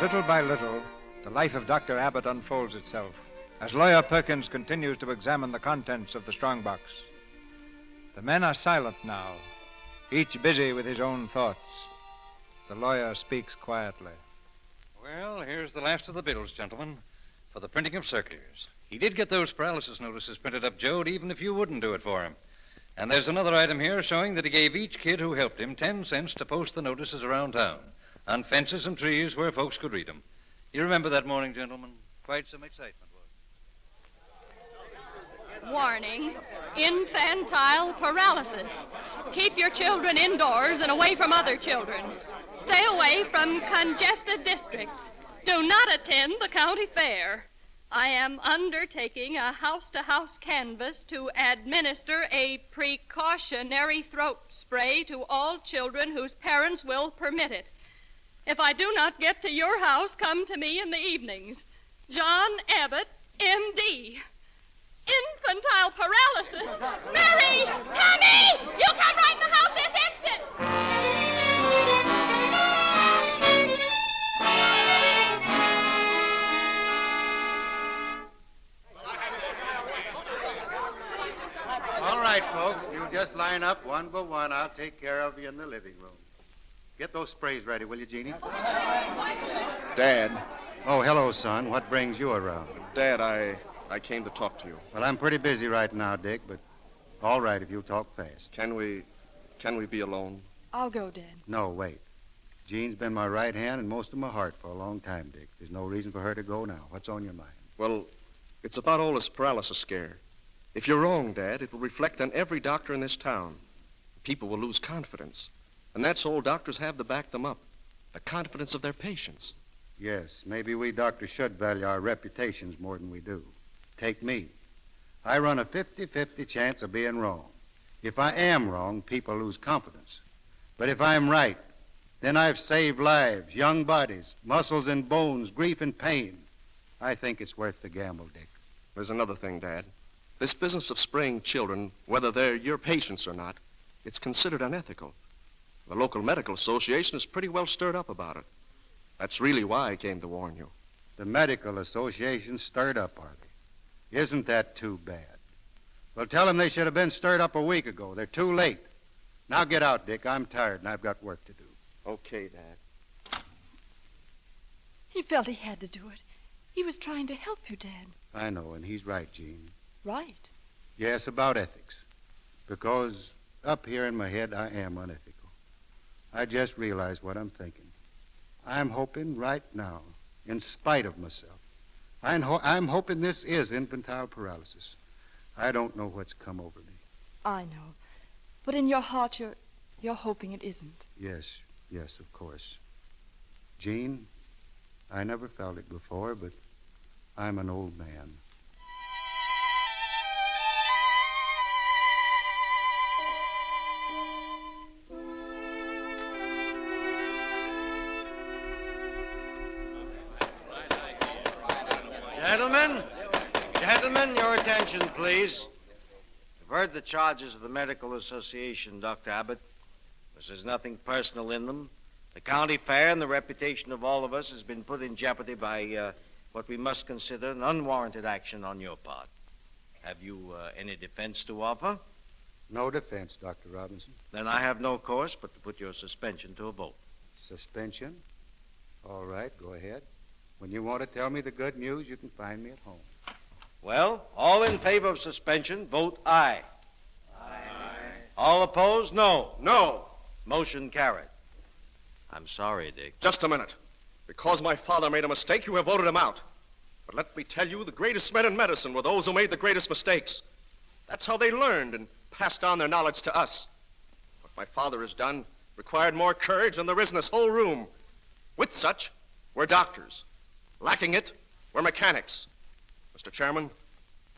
Little by little, the life of Dr. Abbott unfolds itself as Lawyer Perkins continues to examine the contents of the strongbox. The men are silent now, each busy with his own thoughts. The lawyer speaks quietly. Well, here's the last of the bills, gentlemen, for the printing of circulars. He did get those paralysis notices printed up, Jode, even if you wouldn't do it for him. And there's another item here showing that he gave each kid who helped him 10 cents to post the notices around town, on fences and trees where folks could read them. You remember that morning, gentlemen? Quite some excitement. Warning, infantile paralysis. Keep your children indoors and away from other children. Stay away from congested districts. Do not attend the county fair. I am undertaking a house-to-house canvass to administer a precautionary throat spray to all children whose parents will permit it. If I do not get to your house, come to me in the evenings. John Abbott, M.D. Infantile paralysis. Mary! Tommy! You come right in the house this instant! All right, folks, you just line up one by one. I'll take care of you in the living room. Get those sprays ready, will you, Jeannie? Dad. Oh, hello, son. What brings you around? Dad, I came to talk to you. Well, I'm pretty busy right now, Dick, but all right if you talk fast. Can we be alone? I'll go, Dad. No, wait. Jean's been my right hand and most of my heart for a long time, Dick. There's no reason for her to go now. What's on your mind? Well, it's about all this paralysis scare. If you're wrong, Dad, it will reflect on every doctor in this town. People will lose confidence. And that's all doctors have to back them up. The confidence of their patients. Yes, maybe we doctors should value our reputations more than we do. Take me. I run a 50-50 chance of being wrong. If I am wrong, people lose confidence. But if I'm right, then I've saved lives, young bodies, muscles and bones, grief and pain. I think it's worth the gamble, Dick. There's another thing, Dad. This business of spraying children, whether they're your patients or not, it's considered unethical. The local medical association is pretty well stirred up about it. That's really why I came to warn you. The medical association's stirred up, are they? Isn't that too bad? Well, tell them they should have been stirred up a week ago. They're too late. Now get out, Dick. I'm tired and I've got work to do. Okay, Dad. He felt he had to do it. He was trying to help you, Dad. I know, and he's right, Jean. Right. Yes, about ethics. Because up here in my head, I am unethical. I just realized what I'm thinking. I'm hoping right now, in spite of myself, I'm hoping this is infantile paralysis. I don't know what's come over me. I know. But in your heart, you're hoping it isn't. Yes, of course. Jean, I never felt it before, but I'm an old man. Gentlemen, your attention, please. You've heard the charges of the Medical Association, Dr. Abbott. There's nothing personal in them. The county fair and the reputation of all of us has been put in jeopardy by what we must consider an unwarranted action on your part. Have you any defense to offer? No defense, Dr. Robinson. Then I have no course but to put your suspension to a vote. Suspension? All right, go ahead. When you want to tell me the good news, you can find me at home. Well, all in favor of suspension, vote aye. Aye. All opposed, no. No. Motion carried. I'm sorry, Dick. Just a minute. Because my father made a mistake, you have voted him out. But let me tell you, the greatest men in medicine were those who made the greatest mistakes. That's how they learned and passed on their knowledge to us. What my father has done required more courage than there is in this whole room. With such, we're doctors. Lacking it, we're mechanics. Mr. Chairman,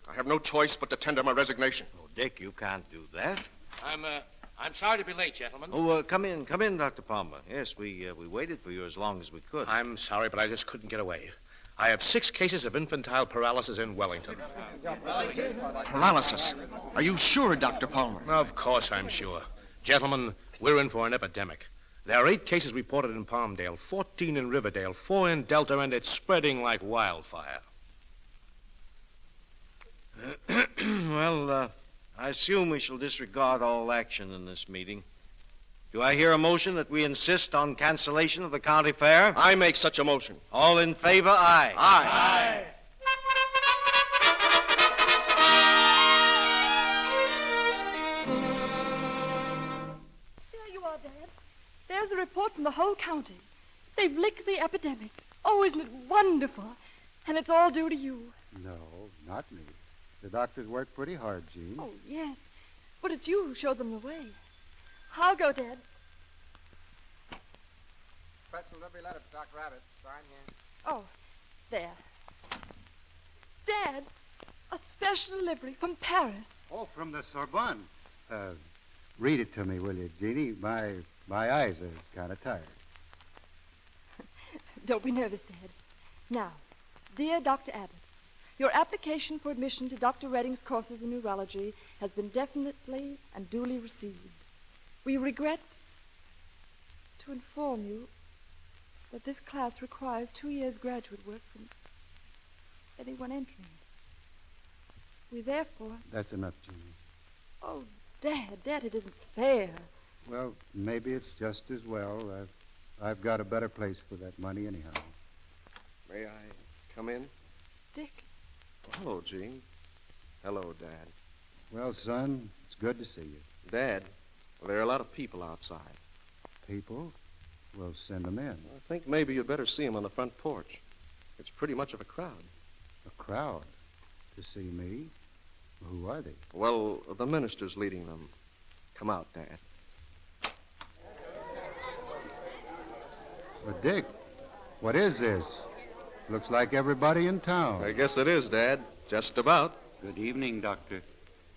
I have no choice but to tender my resignation. Oh, Dick, you can't do that. I'm sorry to be late, gentlemen. Oh, come in, Dr. Palmer. Yes, we waited for you as long as we could. I'm sorry, but I just couldn't get away. I have 6 cases of infantile paralysis in Wellington. Paralysis? Are you sure, Dr. Palmer? Of course I'm sure. Gentlemen, we're in for an epidemic. There are 8 cases reported in Palmdale, 14 in Riverdale, 4 in Delta, and it's spreading like wildfire. Well, I assume we shall disregard all action in this meeting. Do I hear a motion that we insist on cancellation of the county fair? I make such a motion. All in favor, aye. Aye. There you are, Dad. There's the report from the whole county. They've licked the epidemic. Oh, isn't it wonderful? And it's all due to you. No, not me. The doctors work pretty hard, Jean. Oh, yes. But it's you who showed them the way. I'll go, Dad. Special delivery letter for Dr. Abbott. Sign here. Oh, there. Dad, a special delivery from Paris. Oh, from the Sorbonne. Read it to me, will you, Jeannie? My eyes are kind of tired. Don't be nervous, Dad. Now, dear Dr. Abbott, your application for admission to Dr. Redding's courses in neurology has been definitely and duly received. We regret to inform you that this class requires 2 years graduate work from anyone entering. We therefore... That's enough, Jeannie. Oh, Dad, it isn't fair. Well, maybe it's just as well. I've got a better place for that money anyhow. May I come in? Dick. Hello, Jean. Hello, Dad. Well, son, it's good to see you. Dad, there are a lot of people outside. People? Well, send them in. I think maybe you'd better see them on the front porch. It's pretty much of a crowd. A crowd? To see me? Who are they? Well, the minister's leading them. Come out, Dad. But, Dick, what is this? Looks like everybody in town. I guess it is, Dad. Just about. Good evening, Doctor.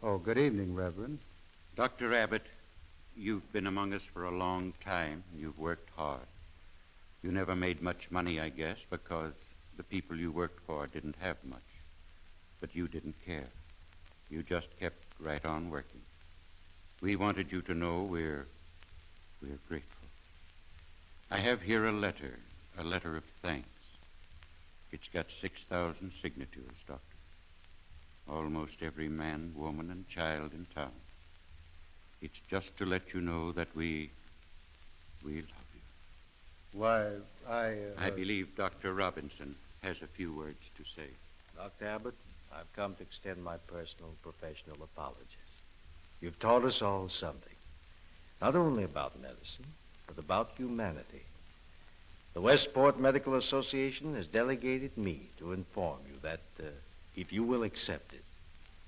Oh, good evening, Reverend. Dr. Abbott, you've been among us for a long time. You've worked hard. You never made much money, I guess, because the people you worked for didn't have much. But you didn't care. You just kept right on working. We wanted you to know we're grateful. I have here a letter of thanks. It's got 6,000 signatures, Doctor. Almost every man, woman, and child in town. It's just to let you know that we love you. Why, I believe Dr. Robinson has a few words to say. Dr. Abbott, I've come to extend my personal and professional apologies. You've taught us all something, not only about medicine, but about humanity. The Westport Medical Association has delegated me to inform you that, if you will accept it,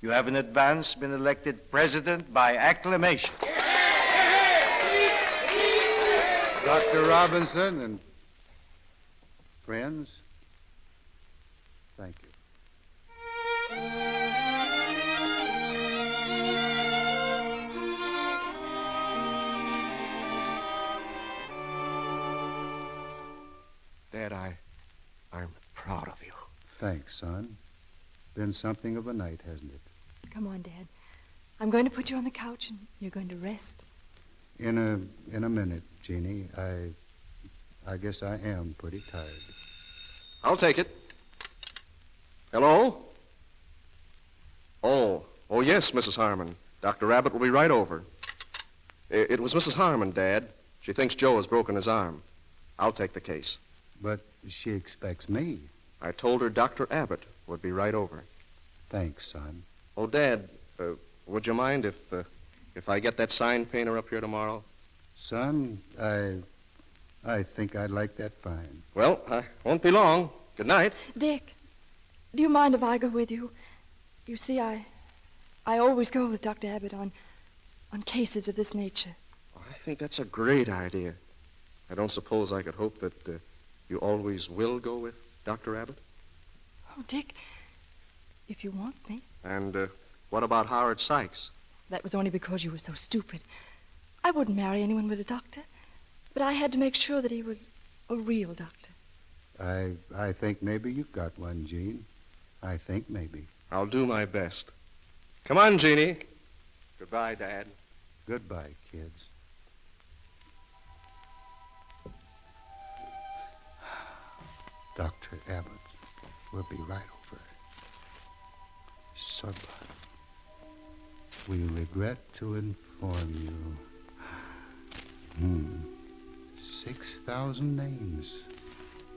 you have in advance been elected president by acclamation. Dr. Robinson and friends, thank you. Dad, I'm proud of you. Thanks, son. Been something of a night, hasn't it? Come on, Dad. I'm going to put you on the couch and you're going to rest. In a minute, Jeannie. I guess I am pretty tired. I'll take it. Hello? Oh, yes, Mrs. Harmon. Dr. Abbott will be right over. It was Mrs. Harmon, Dad. She thinks Joe has broken his arm. I'll take the case. But she expects me. I told her Dr. Abbott would be right over. Thanks, son. Oh, Dad, would you mind if I get that sign painter up here tomorrow? Son, I think I'd like that fine. Well, I won't be long. Good night. Dick, do you mind if I go with you? You see, I always go with Dr. Abbott on cases of this nature. I think that's a great idea. I don't suppose I could hope that you always will go with Dr. Abbott? Oh, Dick, if you want me. And what about Howard Sykes? That was only because you were so stupid. I wouldn't marry anyone with a doctor, but I had to make sure that he was a real doctor. I think maybe you've got one, Gene. I think maybe. I'll do my best. Come on, Jeannie. Goodbye, Dad. Goodbye, kids. Dr. Abbott will be right over. Sub, we regret to inform you. 6,000 names.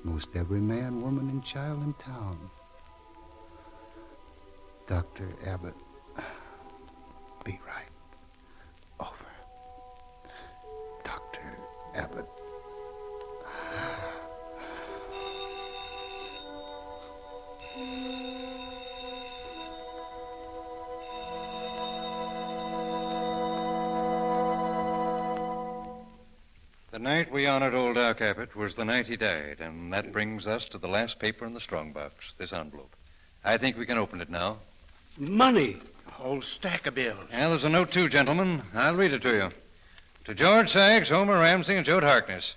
Most every man, woman, and child in town. Dr. Abbott, be right over. Dr. Abbott. The night we honored old Doc Abbott was the night he died, and that brings us to the last paper in the strongbox, this envelope. I think we can open it now. Money. A whole stack of bills. Yeah, there's a note, too, gentlemen. I'll read it to you. To George Sykes, Homer Ramsey, and Jode Harkness.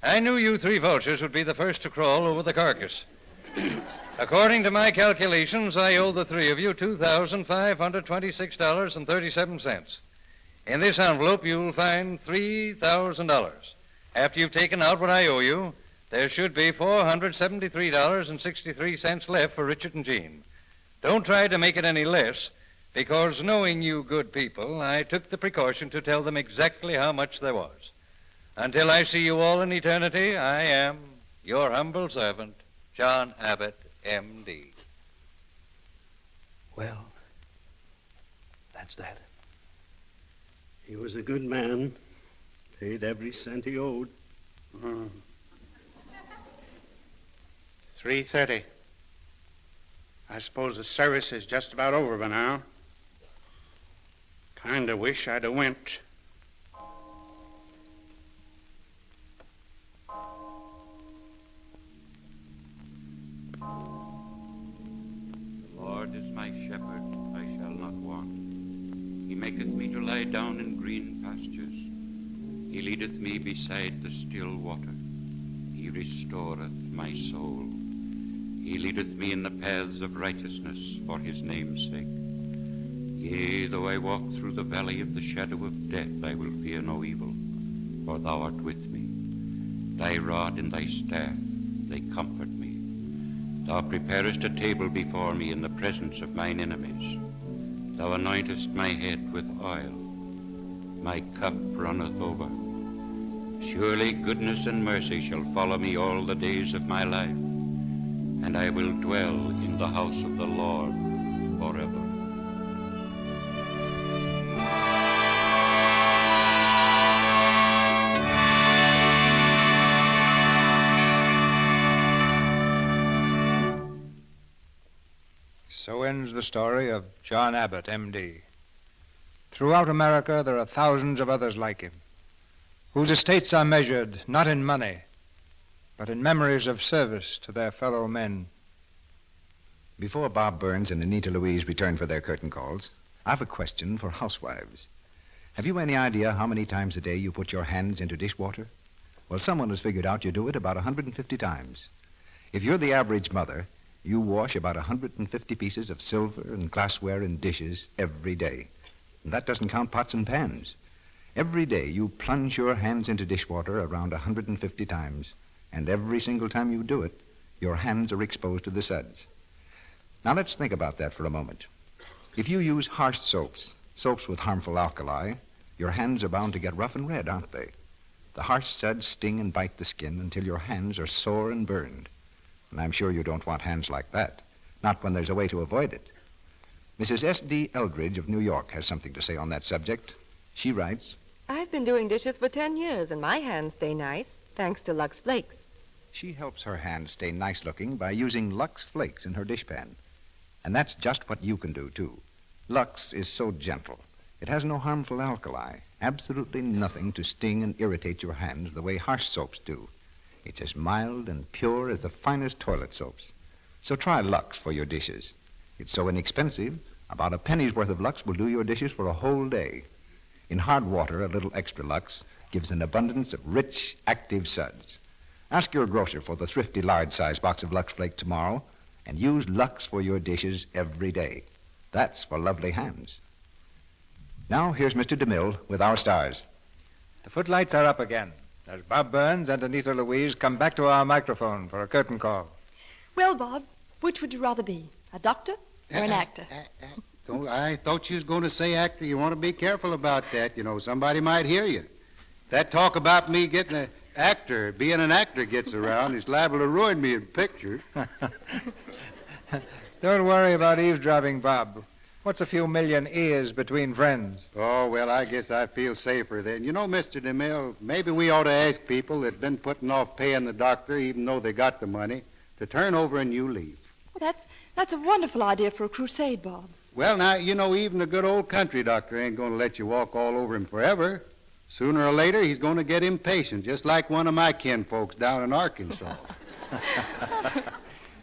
I knew you three vultures would be the first to crawl over the carcass. According to my calculations, I owe the three of you $2,526.37. In this envelope, you'll find $3,000. After you've taken out what I owe you, there should be $473.63 left for Richard and Jean. Don't try to make it any less, because knowing you good people, I took the precaution to tell them exactly how much there was. Until I see you all in eternity, I am your humble servant, John Abbott, M.D. Well, that's that. He was a good man. Paid every cent he owed. 3:30. I suppose the service is just about over by now. Kinda wish I'd have went. The Lord is my shepherd, I shall not want. He maketh me to lie down in green pastures. He leadeth me beside the still water. He restoreth my soul. He leadeth me in the paths of righteousness for his name's sake. Yea, though I walk through the valley of the shadow of death, I will fear no evil, for thou art with me. Thy rod and thy staff, they comfort me. Thou preparest a table before me in the presence of mine enemies. Thou anointest my head with oil. My cup runneth over. Surely goodness and mercy shall follow me all the days of my life, and I will dwell in the house of the Lord forever. So ends the story of John Abbott, M.D. Throughout America, there are thousands of others like him, whose estates are measured not in money, but in memories of service to their fellow men. Before Bob Burns and Anita Louise return for their curtain calls, I have a question for housewives. Have you any idea how many times a day you put your hands into dishwater? Well, someone has figured out you do it about 150 times. If you're the average mother, you wash about 150 pieces of silver and glassware and dishes every day. And that doesn't count pots and pans. Every day you plunge your hands into dishwater around 150 times, and every single time you do it, your hands are exposed to the suds. Now let's think about that for a moment. If you use harsh soaps with harmful alkali, your hands are bound to get rough and red, aren't they? The harsh suds sting and bite the skin until your hands are sore and burned. And I'm sure you don't want hands like that, not when there's a way to avoid it. Mrs. S.D. Eldridge of New York has something to say on that subject. She writes, I've been doing dishes for 10 years, and my hands stay nice, thanks to Lux Flakes. She helps her hands stay nice-looking by using Lux Flakes in her dishpan. And that's just what you can do, too. Lux is so gentle. It has no harmful alkali, absolutely nothing to sting and irritate your hands the way harsh soaps do. It's as mild and pure as the finest toilet soaps. So try Lux for your dishes. It's so inexpensive, about a penny's worth of Lux will do your dishes for a whole day. In hard water, a little extra Lux gives an abundance of rich, active suds. Ask your grocer for the thrifty large-size box of Lux Flakes tomorrow, and use Lux for your dishes every day. That's for lovely hands. Now, here's Mr. DeMille with our stars. The footlights are up again as Bob Burns and Anita Louise come back to our microphone for a curtain call. Well, Bob, which would you rather be, a doctor or an actor? I thought you was going to say actor. You want to be careful about that. You know, somebody might hear you. That talk about me getting an actor, being an actor gets around, it's liable to ruin me in pictures. Don't worry about eavesdropping, Bob. What's a few million ears between friends? Oh, well, I guess I feel safer then. You know, Mr. DeMille, maybe we ought to ask people that have been putting off paying the doctor, even though they got the money, to turn over a new leaf. Well, that's a wonderful idea for a crusade, Bob. Well, now, you know, even a good old country doctor ain't going to let you walk all over him forever. Sooner or later, he's going to get impatient, just like one of my kinfolks down in Arkansas.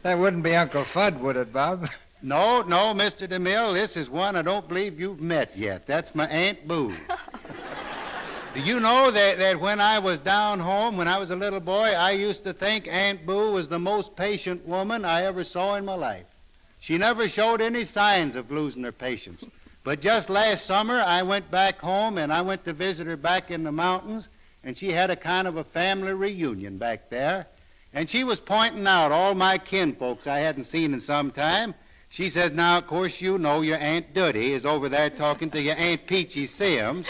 That wouldn't be Uncle Fudd, would it, Bob? No, Mr. DeMille, this is one I don't believe you've met yet. That's my Aunt Boo. Do you know that when I was down home, when I was a little boy, I used to think Aunt Boo was the most patient woman I ever saw in my life. She never showed any signs of losing her patience. But just last summer, I went back home, and I went to visit her back in the mountains, and she had a kind of a family reunion back there. And she was pointing out all my kinfolks I hadn't seen in some time. She says, now, of course, you know your Aunt Duddy is over there talking to your Aunt Peachy Sims.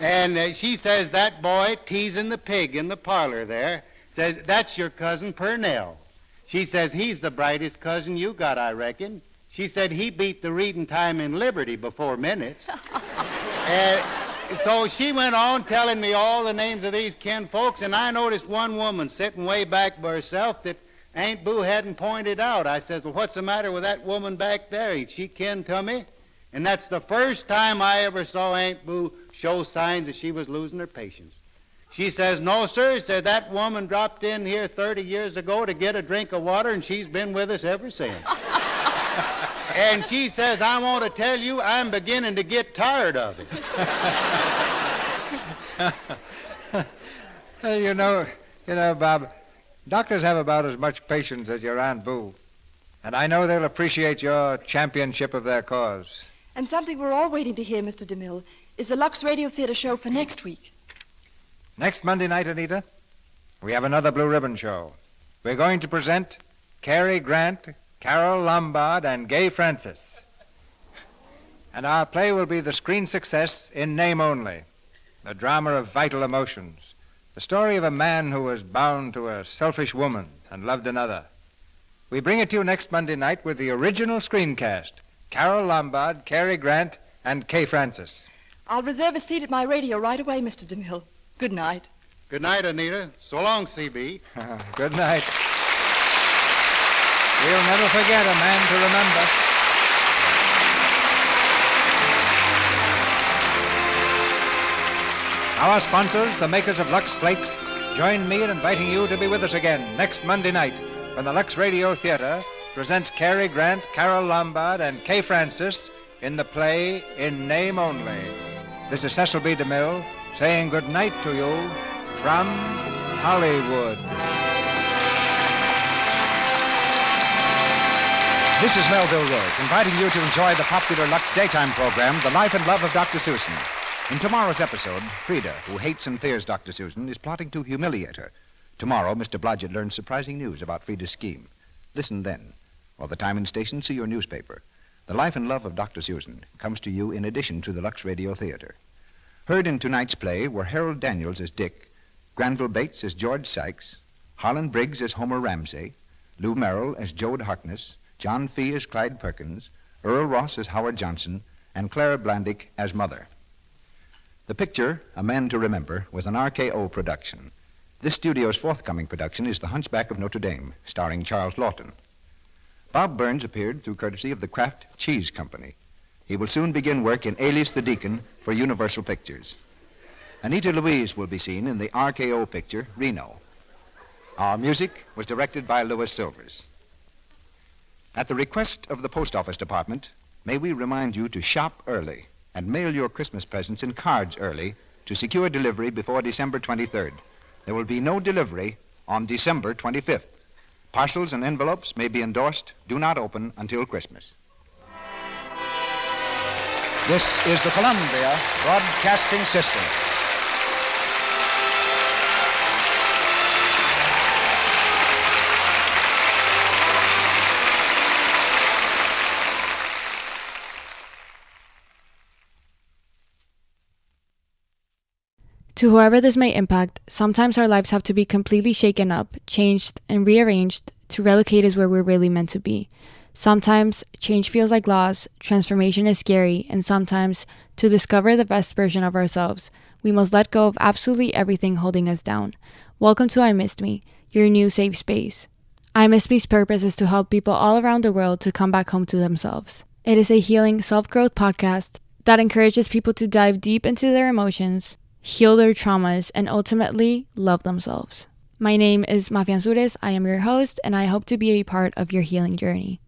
And she says, that boy teasing the pig in the parlor there, says, that's your cousin Purnell. She says, he's the brightest cousin you got, I reckon. She said he beat the reading time in Liberty before minutes. So she went on telling me all the names of these kinfolks, and I noticed one woman sitting way back by herself that Aunt Boo hadn't pointed out. I says, well, what's the matter with that woman back there? Ain't she kin to me? And that's the first time I ever saw Aunt Boo show signs that she was losing her patience. She says, no, sir, said that woman dropped in here 30 years ago to get a drink of water, and she's been with us ever since. And she says, I want to tell you, I'm beginning to get tired of it. You know, Bob, doctors have about as much patience as your Aunt Boo. And I know they'll appreciate your championship of their cause. And something we're all waiting to hear, Mr. DeMille, is the Lux Radio Theater show for next week. Next Monday night, Anita, we have another Blue Ribbon show. We're going to present Cary Grant, Carol Lombard, and Gay Francis. And our play will be the screen success In Name Only, the drama of vital emotions, the story of a man who was bound to a selfish woman and loved another. We bring it to you next Monday night with the original screencast, Carol Lombard, Cary Grant, and Kay Francis. I'll reserve a seat at my radio right away, Mr. DeMille. Good night. Good night, Anita. So long, CB. Good night. We'll never forget a man to remember. Our sponsors, the makers of Lux Flakes, join me in inviting you to be with us again next Monday night when the Lux Radio Theater presents Cary Grant, Carol Lombard, and Kay Francis in the play In Name Only. This is Cecil B. DeMille saying good night to you from Hollywood. This is Melville Rourke, inviting you to enjoy the popular Lux daytime program, The Life and Love of Dr. Susan. In tomorrow's episode, Frida, who hates and fears Dr. Susan, is plotting to humiliate her. Tomorrow, Mr. Blodgett learns surprising news about Frida's scheme. Listen then. While the time and station, see your newspaper. The Life and Love of Dr. Susan comes to you in addition to the Lux Radio Theater. Heard in tonight's play were Harold Daniels as Dick, Granville Bates as George Sykes, Harlan Briggs as Homer Ramsay, Lou Merrill as Joad Harkness, John Fee as Clyde Perkins, Earl Ross as Howard Johnson, and Clara Blandick as Mother. The picture, A Man to Remember, was an RKO production. This studio's forthcoming production is The Hunchback of Notre Dame, starring Charles Lawton. Bob Burns appeared through courtesy of the Kraft Cheese Company. He will soon begin work in Alias the Deacon for Universal Pictures. Anita Louise will be seen in the RKO picture, Reno. Our music was directed by Louis Silvers. At the request of the Post Office Department, may we remind you to shop early and mail your Christmas presents in cards early to secure delivery before December 23rd. There will be no delivery on December 25th. Parcels and envelopes may be endorsed. Do not open until Christmas. This is the Columbia Broadcasting System. To whoever this may impact, sometimes our lives have to be completely shaken up, changed, and rearranged to relocate us where we're really meant to be. Sometimes change feels like loss, transformation is scary, and sometimes, to discover the best version of ourselves, we must let go of absolutely everything holding us down. Welcome to I Missed Me, your new safe space. I Missed Me's purpose is to help people all around the world to come back home to themselves. It is a healing self-growth podcast that encourages people to dive deep into their emotions, heal their traumas, and ultimately love themselves. My name is Mafian Sures. I am your host, and I hope to be a part of your healing journey.